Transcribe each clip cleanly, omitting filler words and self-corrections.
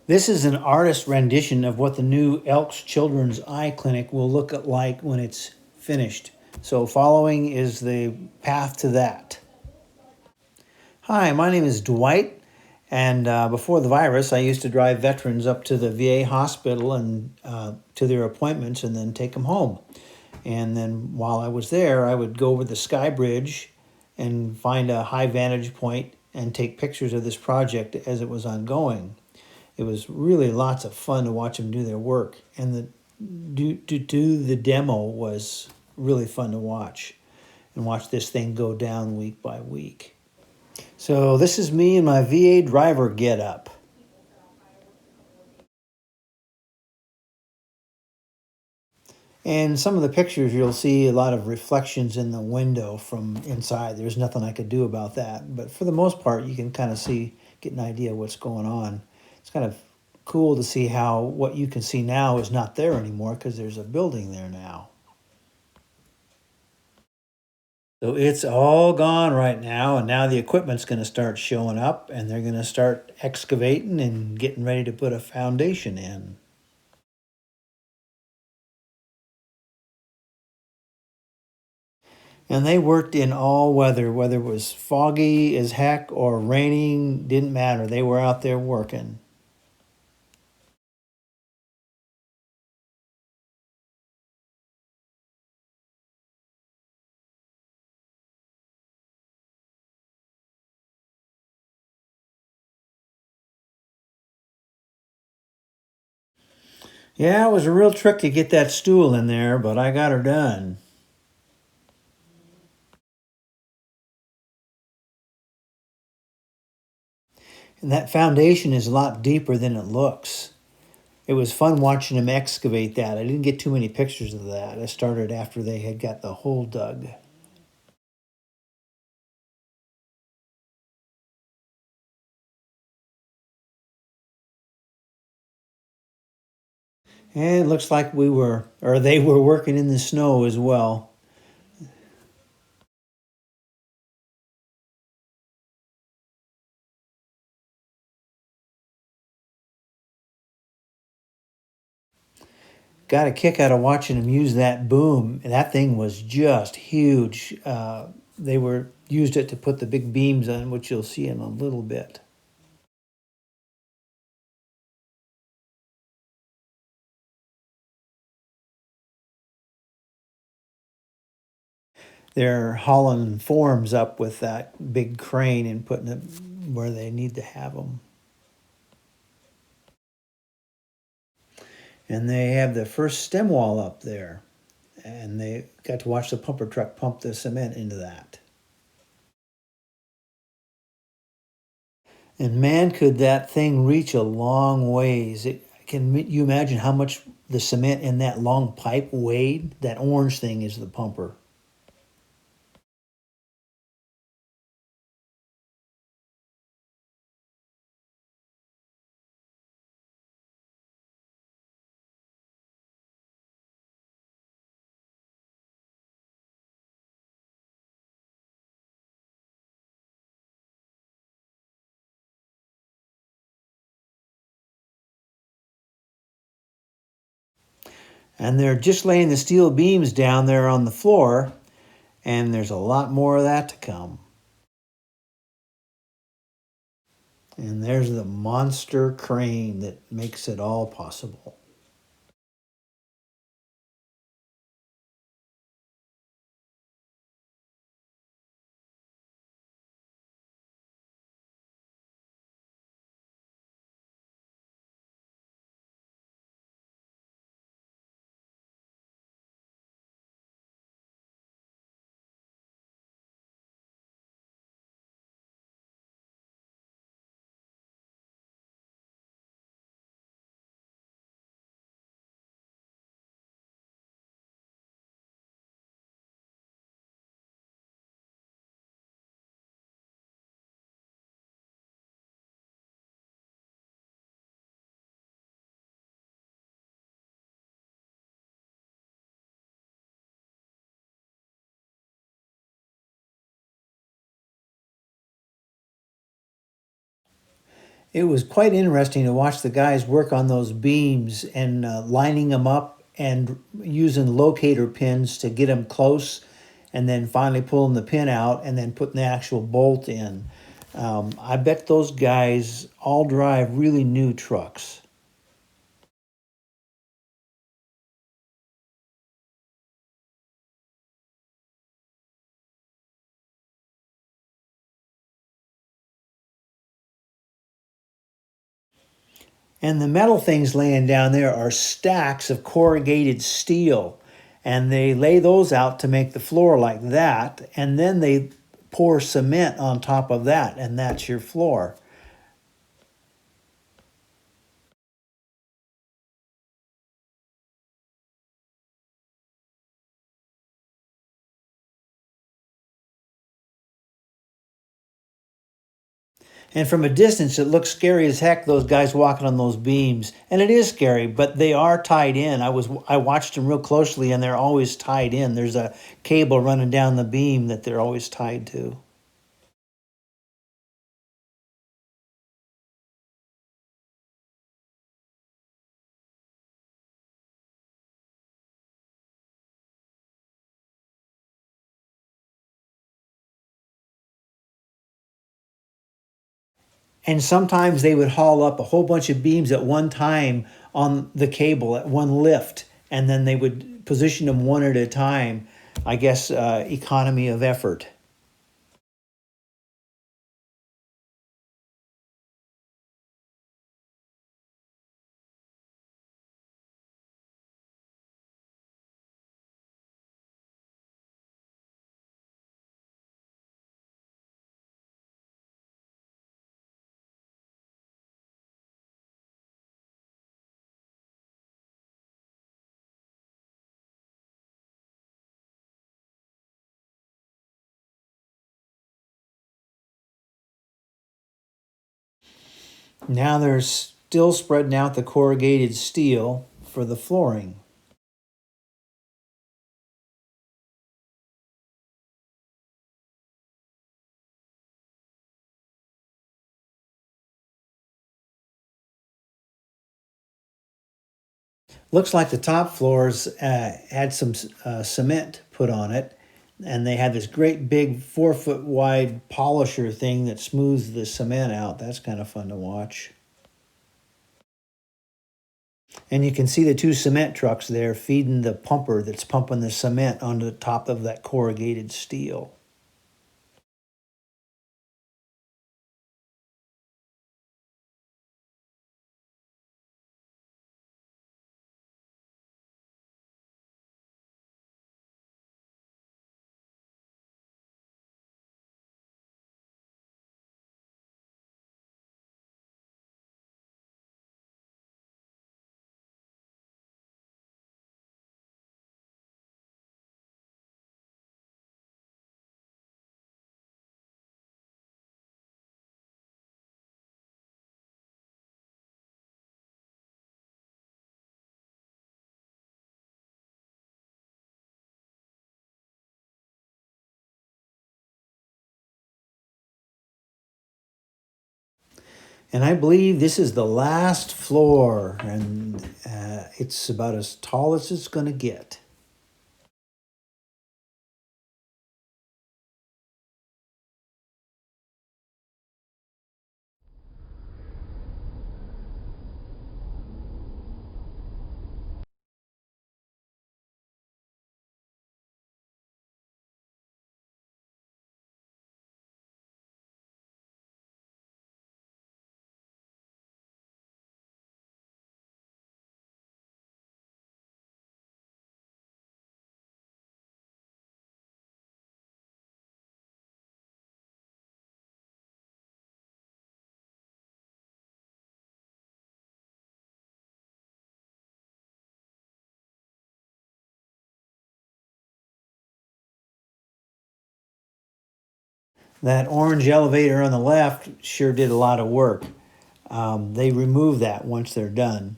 This is an artist rendition of what the new Elks Children's Eye Clinic will look like when it's finished. So following is the path to that. Hi, my name is Dwight, and before the virus, I used to drive veterans up to the VA hospital and to their appointments and then take them home. And then while I was there, I would go over the Sky Bridge and find a high vantage point and take pictures of this project as it was ongoing. It was really lots of fun to watch them do their work, and to do the demo was really fun to watch, and watch this thing go down week by week. So this is me in my VA driver getup. And some of the pictures, you'll see a lot of reflections in the window from inside. There's nothing I could do about that, but for the most part, you can kind of get an idea of what's going on. It's kind of cool to see how what you can see now is not there anymore because there's a building there now. So it's all gone right now, and now the equipment's going to start showing up, and they're going to start excavating and getting ready to put a foundation in. And they worked in all weather, whether it was foggy as heck or raining, didn't matter. They were out there working. Yeah, it was a real trick to get that stool in there, but I got her done. And that foundation is a lot deeper than it looks. It was fun watching them excavate that. I didn't get too many pictures of that. I started after they had got the hole dug. And it looks like they were working in the snow as well. Got a kick out of watching them use that boom. And that thing was just huge. They used it to put the big beams on, which you'll see in a little bit. They're hauling forms up with that big crane and putting it where they need to have them. And they have the first stem wall up there. And they got to watch the pumper truck pump the cement into that. And man, could that thing reach a long ways. Can you imagine how much the cement in that long pipe weighed? That orange thing is the pumper. And they're just laying the steel beams down there on the floor, and there's a lot more of that to come. And there's the monster crane that makes it all possible. It was quite interesting to watch the guys work on those beams and lining them up and using locator pins to get them close, and then finally pulling the pin out and then putting the actual bolt in. I bet those guys all drive really new trucks. And the metal things laying down there are stacks of corrugated steel. And they lay those out to make the floor like that. And then they pour cement on top of that, and that's your floor. And from a distance, it looks scary as heck, those guys walking on those beams. And it is scary, but they are tied in. I watched them real closely, and they're always tied in. There's a cable running down the beam that they're always tied to. And sometimes they would haul up a whole bunch of beams at one time on the cable at one lift, and then they would position them one at a time. I guess economy of effort. Now they're still spreading out the corrugated steel for the flooring. Looks like the top floors had some cement put on it, and they had this great big 4 foot wide polisher thing that smooths the cement out. That's kind of fun to watch. And you can see the two cement trucks there feeding the pumper that's pumping the cement onto the top of that corrugated steel. And I believe this is the last floor, and it's about as tall as it's going to get. That orange elevator on the left sure did a lot of work. They remove that once they're done.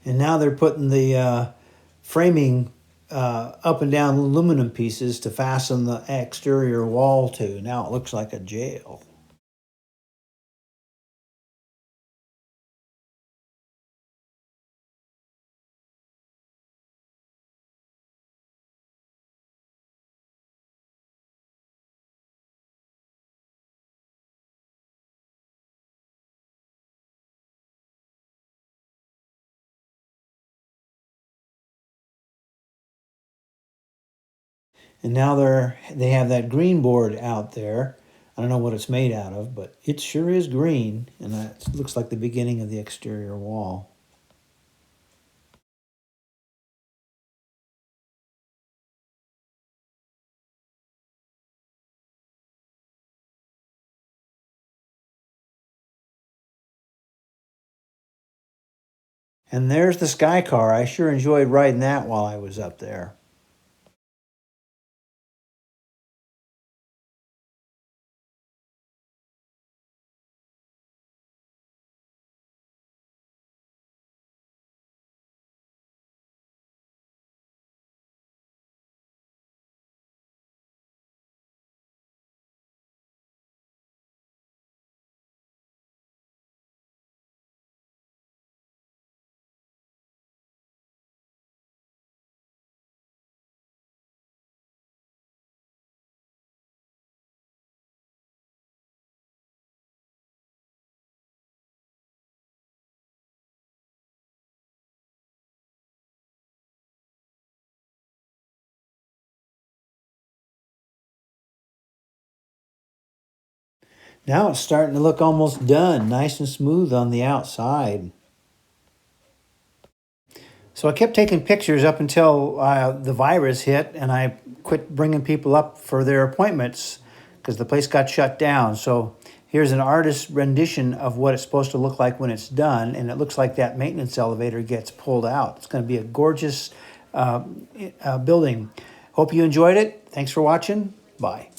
And now they're putting the framing up and down aluminum pieces to fasten the exterior wall to. Now it looks like a jail. And now they have that green board out there. I don't know what it's made out of, but it sure is green, and that looks like the beginning of the exterior wall. And there's the Sky Car. I sure enjoyed riding that while I was up there. Now it's starting to look almost done, nice and smooth on the outside. So I kept taking pictures up until the virus hit, and I quit bringing people up for their appointments because the place got shut down. So here's an artist's rendition of what it's supposed to look like when it's done, and it looks like that maintenance elevator gets pulled out. It's going to be a gorgeous building. Hope you enjoyed it. Thanks for watching. Bye.